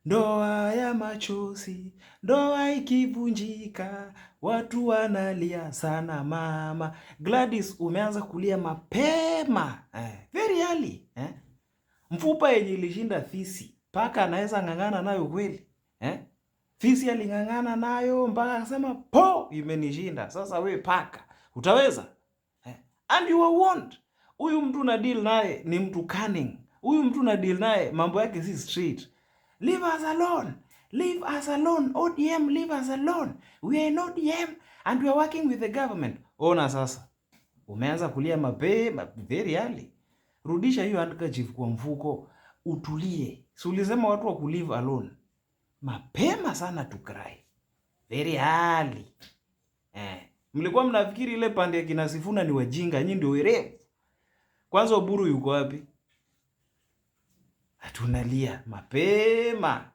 Ndoa ya machozi, ndoa ikivunjika, watu wanalia sana mama. Gladys, umeanza kulia mapema. Very early. Mfupa yenye ilishinda fisi, paka anaweza ng'ang'ana nayo kweli? Fisi aling'ang'ana nayo mpaka akasema po, imenishinda. Sasa we paka, utaweza? And you are warned. Huyu mtu na deal naye ni mtu cunning. Huyu mtu na deal naye mambo yake si straight. Leave us alone. Leave us alone. ODM, leave us alone. We are in ODM and we are working with the government. Ona sasa. Umeanza kulia mapema very early. Rudisha hiyo handkerchief kwa mfuko, utulie. Si ulisema watu wa kulive alone. Mapema sana to cry. Very early. Mlikuwa mnafikiri ile pande ya kina Sifuna ni wajinga, nyinyi ndio werevu. Kwanza Oburu yuko wapi? Tunalia mapema.